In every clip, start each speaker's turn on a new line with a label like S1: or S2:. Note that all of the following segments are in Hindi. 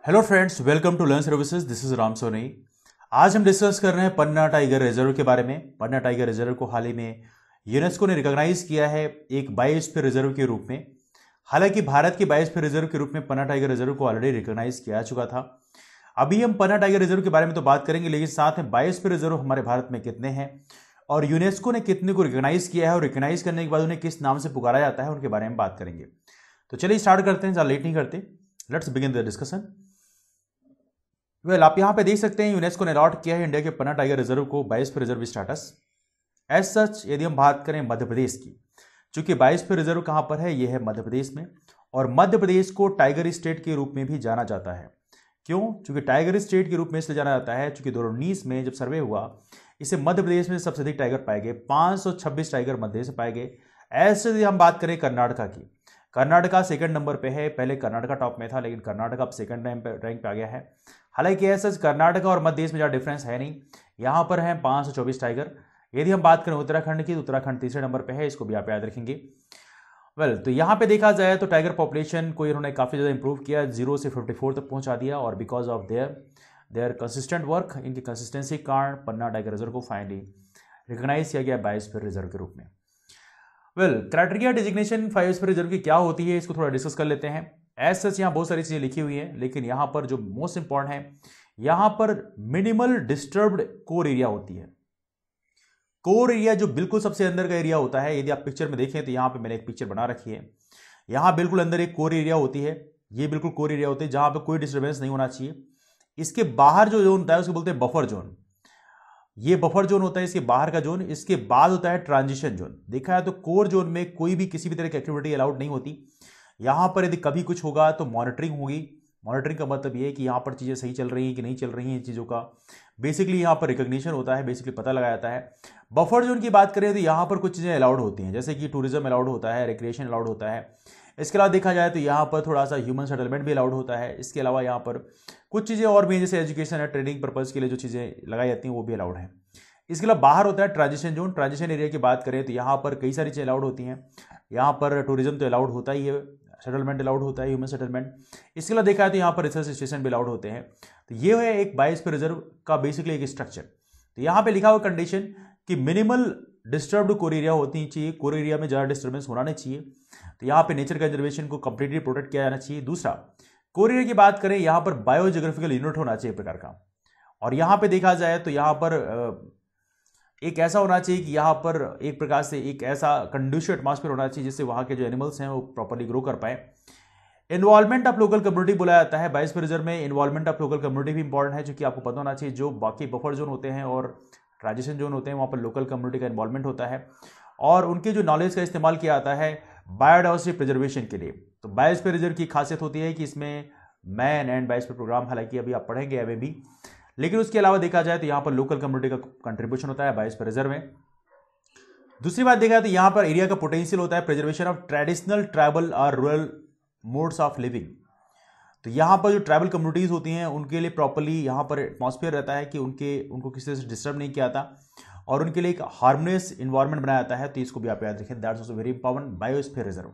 S1: Hello friends, welcome to learn services. This is Ram Soni. आज हम डिस्कस कर रहे हैं पन्ना टाइगर रिजर्व के बारे में। पन्ना टाइगर रिजर्व को हाल ही में यूनेस्को ने रिकॉग्नाइज किया है एक बायोस्फीयर रिजर्व के रूप में। हालांकि भारत के बायोस्फीयर रिजर्व के रूप में पन्ना टाइगर रिजर्व को ऑलरेडी रिकॉग्नाइज किया चुका था। अभी हम पन्ना टाइगर रिजर्व के बारे में तो बात करेंगे, लेकिन साथ में बायोस्फीयर रिजर्व हमारे भारत में कितने हैं और यूनेस्को ने कितने को रिकॉग्नाइज किया है और रिकॉग्नाइज करने के बाद उन्हें किस नाम से पुकारा जाता है उनके बारे में बात करेंगे। तो चलिए स्टार्ट करते हैं, ज़्यादा लेट नहीं करते। Let's begin the discussion. आप यहां पे देख सकते हैं यूनेस्को ने अलॉट किया है इंडिया के पन्ना टाइगर रिजर्व को biosphere reserve status. As such यदि हम बात करें मध्य प्रदेश की, चूंकि बायोस्फीयर रिजर्व कहां पर है, यह है मध्य प्रदेश में। और मध्य प्रदेश को टाइगर स्टेट के रूप में भी जाना जाता है। क्यों? चूंकि टाइगर स्टेट के रूप में इसलिए जाना जाता है चूंकि 2019 में जब सर्वे हुआ, इसे मध्य प्रदेश में सबसे अधिक टाइगर पाए गए। 526 टाइगर मध्य प्रदेश से पाए गए। ऐसे यदि हम बात करें कर्नाटका की, कर्नाटका सेकंड नंबर पे है। पहले कर्नाटका टॉप में था, लेकिन कर्नाटका अब सेकंड रैंक पे आ गया है। हालांकि ऐसा कर्नाटका और मध्य प्रदेश में ज़्यादा डिफरेंस है नहीं, यहाँ पर है 524 टाइगर। यदि हम बात करें उत्तराखंड की, तो उत्तराखंड तीसरे नंबर पे है, इसको भी आप याद रखेंगे। तो यहाँ पे देखा जाए तो टाइगर पॉपुलेशन को इन्होंने काफ़ी ज़्यादा इंप्रूव किया, 0 से 54 तक पहुँचा दिया। और because of their consistent work, इनकी कंसिस्टेंसी के कारण पन्ना टाइगर रिजर्व को फाइनली रिकॉग्नाइज किया गया बायोस्फीयर रिजर्व के रूप में। क्राइटेरिया डिजिग्नेशन बायोस्फीयर रिजर्व की क्या होती है, इसको थोड़ा डिस्कस कर लेते हैं। एज सच यहाँ बहुत सारी चीज़ें लिखी हुई हैं, लेकिन यहाँ पर जो मोस्ट इंपॉर्टेंट है, यहाँ पर मिनिमल डिस्टर्ब्ड कोर एरिया होती है। कोर एरिया जो बिल्कुल सबसे अंदर का एरिया होता है, यदि आप पिक्चर में देखें तो यहाँ पे मैंने एक पिक्चर बना रखी है। यहाँ बिल्कुल अंदर एक कोर एरिया होती है, ये बिल्कुल कोर एरिया होती है जहाँ पे कोई डिस्टर्बेंस नहीं होना चाहिए। इसके बाहर जो जोन होता है उसको बोलते हैं बफर जोन। ये बफर जोन होता है इसके बाहर का जोन। इसके बाद होता है ट्रांजिशन जोन। देखा है तो कोर जोन में कोई भी किसी भी तरह की एक्टिविटी अलाउड नहीं होती। यहाँ पर यदि कभी कुछ होगा तो मॉनिटरिंग होगी। मॉनिटरिंग का मतलब ये है कि यहाँ पर चीज़ें सही चल रही हैं कि नहीं चल रही हैं चीज़ों का बेसिकली यहाँ पर रिकॉग्निशन होता है, बेसिकली पता लगाया जाता है। बफर जोन की बात करें तो यहाँ पर कुछ चीज़ें अलाउड होती हैं, जैसे कि टूरिज्म अलाउड होता है, रिक्रिएशन अलाउड होता है। इसके अलावा देखा जाए तो यहाँ पर थोड़ा सा ह्यूमन सेटलमेंट भी अलाउड होता है। इसके अलावा यहाँ पर कुछ चीज़ें और भी, जैसे एजुकेशन है, ट्रेनिंग पर्पज़ के लिए जो चीज़ें लगाई जाती हैं वो भी अलाउड हैं। इसके अलावा बाहर होता है ट्रांजिशन जोन। ट्रांजिशन एरिया की बात करें तो यहाँ पर कई सारी चीज़ें अलाउड होती हैं। यहाँ पर टूरिज्म तो अलाउड होता ही है, सेटलमेंट अलाउड होता है, ह्यूमन सेटलमेंट। इसके अलावा देखा है तो यहाँ पर रिसर्च स्टेशन भी अलाउड होते हैं। तो ये है एक बायोस्फीयर रिजर्व का बेसिकली एक स्ट्रक्चर। तो यहाँ पे लिखा हुआ कंडीशन कि मिनिमल डिस्टर्ब्ड कोर एरिया होती चाहिए, कोर एरिया में ज़्यादा डिस्टर्बेंस होना नहीं चाहिए। तो यहाँ पे नेचर कंजर्वेशन को कंप्लीटली प्रोटेक्ट किया जाना चाहिए। दूसरा, कोर एरिया की बात करें, यहाँ पर बायोजियोग्राफिकल यूनिट होना चाहिए प्रकार का। और यहाँ पे देखा जाए तो यहाँ पर एक ऐसा होना चाहिए कि यहाँ पर एक प्रकार से एक ऐसा कंड्यूसिव एटमॉस्फेयर होना चाहिए जिससे वहाँ के जो एनिमल्स हैं वो प्रॉपर्ली ग्रो कर पाए। इन्वॉल्वमेंट ऑफ लोकल कम्युनिटी बोला जाता है बायोस्फीयर रिजर्व में। इन्वॉल्वमेंट ऑफ लोकल कम्युनिटी भी इंपॉर्टेंट है, क्योंकि आपको पता होना चाहिए जो बाकी बफर जोन होते हैं और ट्रांजिशन जोन होते हैं वहाँ पर लोकल कम्युनिटी का इन्वॉल्वमेंट होता है और उनके जो नॉलेज का इस्तेमाल किया जाता है बायोडाइवर्सिटी प्रिजर्वेशन के लिए। तो बायोस्फीयर रिजर्व की खासियत होती है कि इसमें मैन एंड बायोस्फीयर प्रोग्राम, हालांकि अभी आप पढ़ेंगे एमए भी, लेकिन उसके अलावा देखा जाए तो यहाँ पर लोकल कम्युनिटी का कंट्रीब्यूशन होता है बायोस्फीयर रिजर्व में। दूसरी बात देखा जाए तो यहाँ पर एरिया का पोटेंशियल होता है प्रिजर्वेशन ऑफ ट्रेडिशनल ट्राइबल और रूरल मोड्स ऑफ लिविंग। तो यहाँ पर जो ट्राइबल कम्युनिटीज़ होती हैं उनके लिए प्रॉपरली यहाँ पर एटमॉस्फेयर रहता है कि उनको किसी तरह से डिस्टर्ब नहीं किया जाता और उनके लिए एक हार्मोनियस इन्वायरमेंट बनाया जाता है। तो इसको भी आप याद रखें, that's also very important biosphere reserve.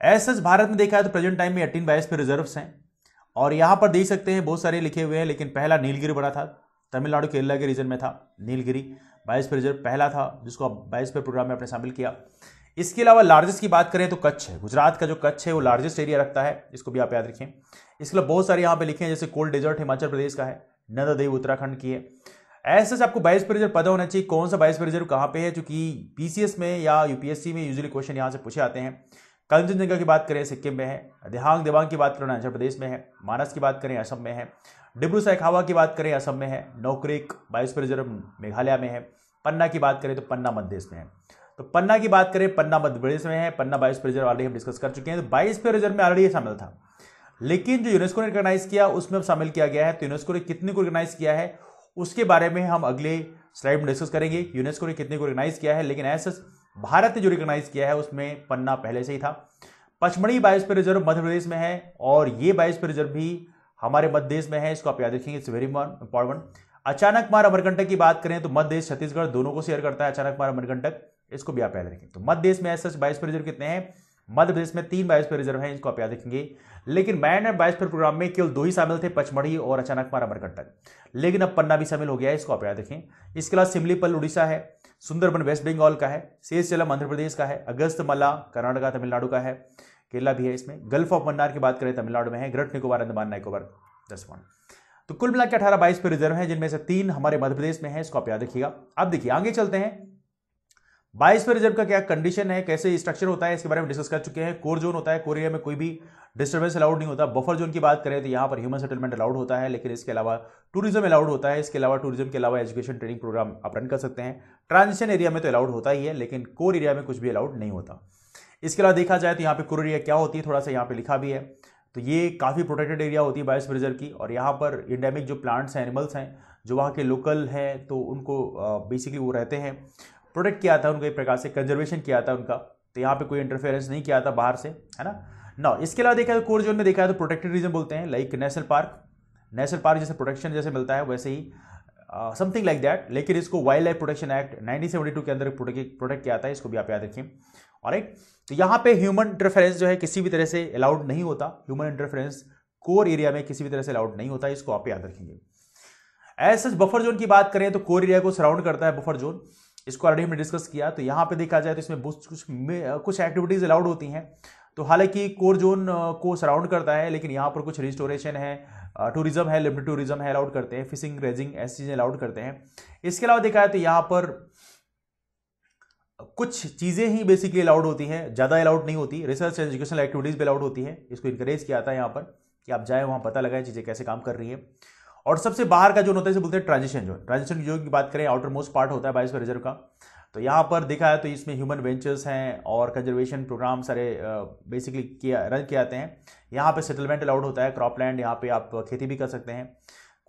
S1: ऐसा भारत में देखा है तो प्रेजेंट टाइम में 18 बायोस्फीयर रिजर्व्स हैं और यहाँ पर देख सकते हैं बहुत सारे लिखे हुए हैं, लेकिन पहला नीलगिरी बना था, तमिलनाडु केरला के रीजन में था। नीलगिरी बायोस्फीयर रिजर्व पहला था जिसको बायोस्फीयर प्रोग्राम में आपने शामिल किया। इसके अलावा लार्जेस्ट की बात करें तो कच्छ है। गुजरात का जो कच्छ है वो लार्जेस्ट एरिया रखता है, इसको भी आप याद रखें। इसके अलावा बहुत सारे यहाँ पे लिखे हैं, जैसे कोल्ड डेजर्ट हिमाचल प्रदेश का है, नंदा देवी उत्तराखंड की है। ऐसे से आपको बायोस्फीयर रिजर्व पता होना चाहिए कौन सा बायोस्फीयर रिजर्व कहाँ पे है, क्योंकि पीसीएस में या यूपीएससी में यूजुअली क्वेश्चन यहाँ से पूछे आते हैं। कंचनजंगा की बात करें सिक्किम में है, देवांग की बात करें अरुणाचल प्रदेश में है, मानस की बात करें असम में है, डिब्रू सैखावा की बात करें असम में है, नोक्रेक बायोस्फीयर रिजर्व मेघालय में है, पन्ना की बात करें तो पन्ना मध्य प्रदेश में है। तो पन्ना की बात करें पन्ना मध्य प्रदेश में है। पन्ना बायोस्फीयर रिजर्व ऑलरेडी हम डिस्कस कर चुके हैं। तो बायोस्फीयर रिजर्व में ऑलरेडी ये शामिल था, लेकिन जो यूनेस्को ने रिकॉग्नाइज किया उसमें शामिल किया गया है। तो यूनेस्को ने कितने को रिकॉग्नाइज किया है उसके बारे में हम अगले स्लाइड में डिस्कस करेंगे, यूनेस्को ने कितने को रिकॉग्नाइज किया है। लेकिन ऐसा भारत ने जो रिकॉग्नाइज किया है उसमें पन्ना पहले से ही था। पचमढ़ी बायोस्फीयर रिजर्व मध्य प्रदेश में है और ये बायोस्फीयर रिजर्व भी हमारे मध्य प्रदेश में है, इसको आप याद रखेंगे, it's very important. Achanakmar Amarkantak की बात करें तो मध्य प्रदेश छत्तीसगढ़ दोनों को शेयर करता है अचानकमार अमरकंटक, इसको भी आप याद रखें। तो मध्य प्रदेश में ऐसा बायोस्फीयर रिजर्व कितने हैं? मध्य प्रदेश में 3 बायोस्फीयर रिजर्व हैं, इसको आप याद रखेंगे। लेकिन मैन एंड बायोस्फीयर प्रोग्राम में केवल 2 ही शामिल थे, पचमढ़ी और अचानकमार अमरकंटक, लेकिन अब पन्ना भी शामिल हो गया है, इसको आप याद रखें। इसके अलावा सिमलीपल उड़ीसा है, सुंदरबन वेस्ट बंगाल का है, शेषचलम आंध्र प्रदेश का है, अगस्तमला कर्नाटका तमिलनाडु का है, केरला भी है इसमें। गल्फ ऑफ मन्नार की बात करें तमिलनाडु में है, ग्रेट निकोबार अंडमान निकोबार 10 पॉइंट। तो कुल मिला के 18 बायोस्फीयर रिजर्व हैं, जिनमें से 3 हमारे मध्य प्रदेश में है, इसको आप याद रखिएगा। अब देखिए आगे चलते हैं, बायोस्फीयर रिजर्व का क्या कंडीशन है, कैसे स्ट्रक्चर होता है, इसके बारे में डिस्कस कर चुके हैं। कोर जोन होता है, कोर एरिया में कोई भी डिस्टर्बेंस अलाउड नहीं होता। बफर जोन की बात करें तो यहाँ पर ह्यूमन सेटलमेंट अलाउड होता है, लेकिन इसके अलावा टूरिज्म अलाउड होता है। इसके अलावा टूरिज्म के अलावा एजुकेशन ट्रेनिंग प्रोग्राम आप रन कर सकते हैं। ट्रांजिशन एरिया में तो अलाउड होता ही है, लेकिन कोर एरिया में कुछ भी अलाउड नहीं होता। इसके अलावा देखा जाए तो यहाँ पे कोर एरिया क्या होती है, थोड़ा सा यहाँ पे लिखा भी है। तो ये काफ़ी प्रोटेक्टेड एरिया होती है बायोस्फीयर रिजर्व की, और यहाँ पर इंडेमिक जो प्लांट्स हैं, एनिमल्स हैं, जो वहाँ के लोकल हैं, तो उनको बेसिकली वो रहते हैं, प्रोटेक्ट किया था, उनको एक प्रकार से कंजर्वेशन किया था उनका। तो यहाँ पे कोई इंटरफेरेंस नहीं किया था बाहर से, है ना। इसके अलावा देखा तो कोर जोन में देखा है तो प्रोटेक्टेड रीजन बोलते हैं, लाइक नेशनल पार्क जैसे प्रोटेक्शन जैसे मिलता है वैसे ही समथिंग लाइक दैट। लेकिन इसको वाइल्ड लाइफ प्रोटेक्शन एक्ट 1972 के अंदर प्रोटेक्ट किया था, इसको भी आप याद रखें। ऑलराइट, तो यहाँ पे ह्यूमन इंटरफेरेंस जो है किसी भी तरह से अलाउड नहीं होता। ह्यूमन इंटरफेरेंस कोर एरिया में किसी भी तरह से अलाउड नहीं होता, इसको आप याद रखेंगे। एज सच बफर जोन की बात करें तो कोर एरिया को सराउंड करता है बफर जोन, इसको ऑलरेडी हमने डिस्कस किया। तो यहाँ पे देखा जाए तो इसमें कुछ एक्टिविटीज अलाउड होती हैं। तो हालांकि कोर जोन को सराउंड करता है, लेकिन यहाँ पर कुछ रिस्टोरेशन है, टूरिज्म है, लिमिटेड टूरिज्म है, अलाउड करते हैं, फिशिंग, रेजिंग, ऐसी चीजें अलाउड करते हैं। इसके अलावा देखा है तो यहाँ पर कुछ चीजें ही बेसिकली अलाउड होती हैं, ज्यादा अलाउड नहीं होती। रिसर्च एजुकेशनल एक्टिविटीज भी अलाउड होती है, इसको इंकरेज किया था यहाँ पर कि आप जाए वहां पता लगाएं चीजें कैसे काम कर रही है। और सबसे बाहर का जोन होता है इसे बोलते हैं ट्रांजिशन जोन। ट्रांजिशन जोन की बात करें, आउटर मोस्ट पार्ट होता है बायोस्फीयर रिजर्व का। तो यहाँ पर देखा है तो इसमें ह्यूमन वेंचर्स हैं और कंजर्वेशन प्रोग्राम सारे बेसिकली रन किए जाते हैं। यहाँ पे सेटलमेंट अलाउड होता है, क्रॉपलैंड, यहाँ पे आप खेती भी कर सकते हैं।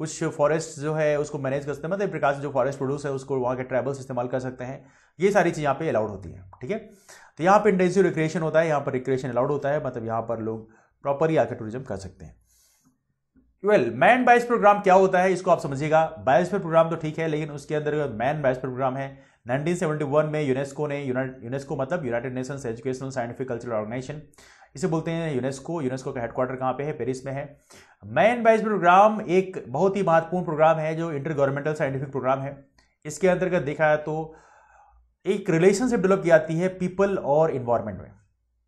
S1: कुछ फॉरेस्ट जो है उसको मैनेज कर सकते हैं, मतलब प्रकार से जो फॉरेस्ट प्रोड्यूस है उसको वहाँ के ट्राइबल्स इस्तेमाल कर सकते हैं। ये सारी चीज़ यहाँ पे अलाउड होती है, ठीक है। तो यहाँ पे इंटेंसिव रिक्रिएशन होता है, यहाँ पर रिक्रिएशन अलाउड होता है, मतलब यहाँ पर लोग प्रॉपर ही आकर टूरिज्म कर सकते हैं। मैन बायोस्फीयर प्रोग्राम क्या होता है इसको आप समझिएगा। बायोस्फीयर प्रोग्राम तो ठीक है, लेकिन उसके अंदर मैन बायोस्फीयर प्रोग्राम है 1971 में यूनेस्को मतलब United Nations educational scientific cultural organisation, इसे बोलते हैं यूनेस्को का हेडक्वार्टर कहाँ पे है, पेरिस में है। मैन बायोस्फीयर प्रोग्राम एक बहुत ही महत्वपूर्ण प्रोग्राम है जो इंटर गवर्नमेंटल साइंटिफिक प्रोग्राम है। इसके अंतर्गत देखा है तो एक रिलेशनशिप डेवलप की जाती है पीपल और इन्वायरमेंट में।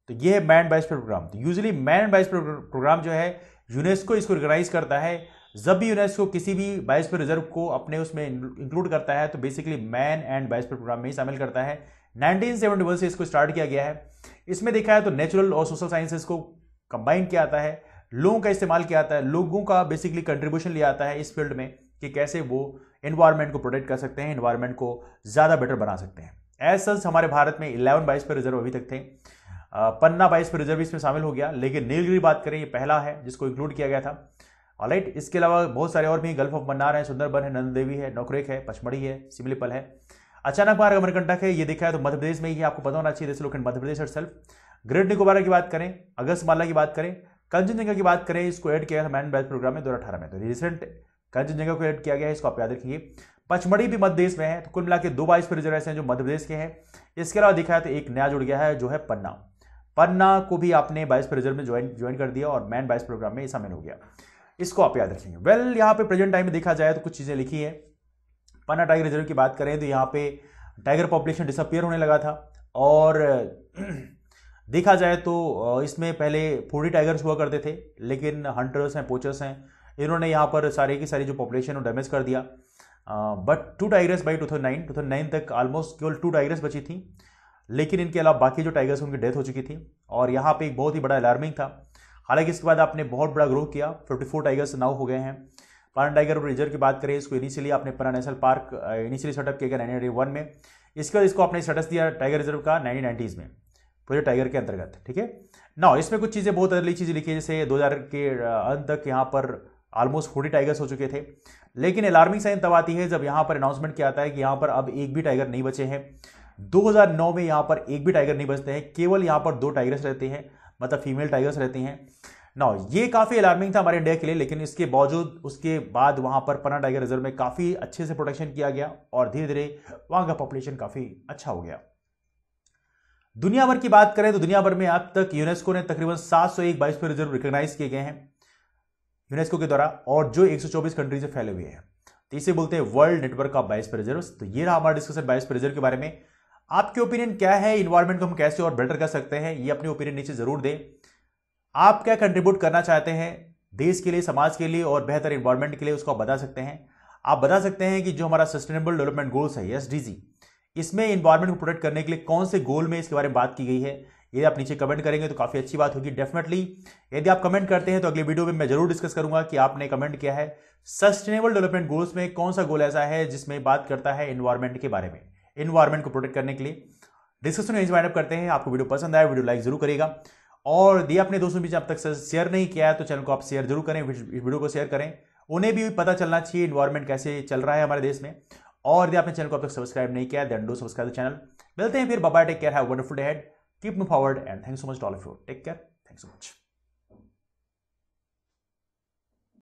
S1: तो ये है मैन बायोस्फीयर प्रोग्राम। तो यूजुअली मैन बायोस्फीयर प्रोग्राम जो है यूनेस्को इसको ऑर्गेनाइज करता है। जब भी यूनेस्को किसी भी बायोस्फीयर रिजर्व को अपने उसमें इंक्लूड करता है तो basically man and biosphere programme में ही शामिल करता है। 1971 से इसको स्टार्ट किया गया है। इसमें देखा है तो नेचुरल और सोशल साइंसेस को कंबाइन किया जाता है, लोगों का इस्तेमाल किया जाता है, लोगों का बेसिकली कंट्रीब्यूशन लिया जाता है इस फील्ड में कि कैसे वो एनवायरनमेंट को प्रोटेक्ट कर सकते हैं, एनवायरनमेंट को ज़्यादा बेटर बना सकते हैं। एज सच हमारे भारत में 11 बायोस्फीयर रिजर्व अभी तक थे। पन्ना बायोस्फीयर रिजर्व इसमें शामिल हो गया, लेकिन नीलगिरी बात करें ये पहला है जिसको इंक्लूड किया गया था। ऑलराइट, इसके अलावा बहुत सारे और भी, गल्फ ऑफ मन्नार है, सुंदरबन है, नंद देवी है, नौकरेक है, पचमढ़ी है, सिमलीपल है, अचानकमार अमरकंटक है। ये देखा है तो मध्य प्रदेश में ही आपको पता होना चाहिए, जैसे लोग मध्य प्रदेश इटसेल्फ। ग्रेट निकोबार की बात करें, अगस्तमाला की बात करें, कंचनजंगा की बात करें, इसको ऐड किया था मैन बायोस्फीयर प्रोग्राम में 2018 में। तो रिसेंट कंचनजंगा को ऐड किया गया है, इसको आप याद रखिए। पचमढ़ी भी मध्य प्रदेश में है। तो कुल मिला के 2 बायोस्फीयर रिजर्व हैं जो मध्य प्रदेश के हैं। इसके अलावा देखा है तो एक नया जुड़ गया है जो है पन्ना को भी आपने बायोस्फीयर रिजर्व में ज्वाइन कर दिया और मैन बायोस्फीयर प्रोग्राम में शामिल हो गया, इसको आप याद रखेंगे। यहाँ पे प्रेजेंट टाइम में देखा जाए तो कुछ चीजें लिखी है। पन्ना टाइगर रिजर्व की बात करें तो यहाँ पे टाइगर पॉपुलेशन डिसअपियर होने लगा था, और देखा जाए तो इसमें पहले 40 टाइगर्स हुआ करते थे, लेकिन हंटर्स हैं, पोचर्स हैं, इन्होंने यहाँ पर सारी की सारी जो पॉपुलेशन वो डैमेज कर दिया। बट 2 टाइगर्स बाई 2009 तक ऑलमोस्ट केवल 2 टाइगर्स बची थी, लेकिन इनके अलावा बाकी जो टाइगर्स उनकी डेथ हो चुकी थी। और यहाँ पे एक बहुत ही बड़ा अलार्मिंग था। हालांकि इसके बाद आपने बहुत बड़ा ग्रो किया, 54 टाइगर्स नाउ हो गए हैं। पन्ना टाइगर रिजर्व की बात करें, इसको इनिशियली आपने पन्ना नेशनल पार्क इनिशियली सेटअप किया गया 1991 में। इसके बाद इसको आपने स्टेटस दिया टाइगर रिजर्व का 1990s में प्रोजेक्ट टाइगर के अंतर्गत, ठीक है ना। इसमें कुछ चीज़ें बहुत अगली चीज़ें लिखी है, जैसे 2000 के अंत तक यहाँ पर ऑलमोस्ट 40 टाइगर्स हो चुके थे। लेकिन अलार्मिंग साइन तब आती है जब यहाँ पर अनाउंसमेंट किया आता है कि यहाँ पर अब एक भी टाइगर नहीं बचे हैं। 2009 में यहाँ पर एक भी टाइगर नहीं बचते हैं, केवल यहाँ पर 2 टाइगर्स रहते हैं, मतलब फीमेल टाइगर्स रहती हैं ना। ये काफ़ी अलार्मिंग था हमारे इंडिया के लिए, लेकिन इसके बावजूद उसके बाद वहाँ पर पन्ना टाइगर रिजर्व में काफ़ी अच्छे से प्रोटेक्शन किया गया और धीरे धीरे वहाँ का पॉपुलेशन काफ़ी अच्छा हो गया। दुनिया भर की बात करें तो दुनिया भर में अब तक यूनेस्को ने तकरीबन 701 बायोस्फीयर रिजर्व रिकॉग्नाइज किए गए हैं यूनेस्को के द्वारा, और जो 124 कंट्री से फैले हुए हैं। तो इसे बोलते हैं world network of biosphere reserves. तो ये रहा हमारा डिस्कशन बायोस्फीयर रिजर्व के बारे में। आपके ओपिनियन क्या है, इन्वायरमेंट को हम कैसे और बेटर कर सकते हैं, ये अपनी ओपिनियन नीचे जरूर दें। आप क्या कंट्रीब्यूट करना चाहते हैं देश के लिए, समाज के लिए और बेहतर इन्वायरमेंट के लिए, उसको आप बता सकते हैं। आप बता सकते हैं कि जो हमारा सस्टेनेबल डेवलपमेंट गोल्स है SDG, इसमें इन्वायरमेंट को प्रोटेक्ट करने के लिए कौन से गोल में इसके बारे में बात की गई है। यदि आप नीचे कमेंट करेंगे तो काफी अच्छी बात होगी डेफिनेटली। यदि आप कमेंट करते हैं तो अगले वीडियो में मैं जरूर डिस्कस करूंगा कि आपने कमेंट किया है सस्टेनेबल डेवलपमेंट गोल्स में कौन सा गोल ऐसा है जिसमें बात करता है इन्वायरमेंट के बारे में, इन्वायरमेंट को प्रोटेक्ट करने के लिए। डिस्कशन यहीं वाइंड अप करते हैं। आपको वीडियो पसंद आया वीडियो लाइक जरूर करेगा, और यदि अपने दोस्तों के बीच अब तक शेयर नहीं किया है तो चैनल को आप शेयर जरूर करें, वीडियो को शेयर करें, उन्हें भी पता चलना चाहिए इन्वायरमेंट कैसे चल रहा है हमारे देश में। और यदि आपने चैनल को अब तक सब्सक्राइब नहीं किया then do subscribe the channel. मिलते हैं फिर, bye bye, take care, have a wonderful day ahead, keep moving forward and thanks so much to all of you, take care, thanks so much.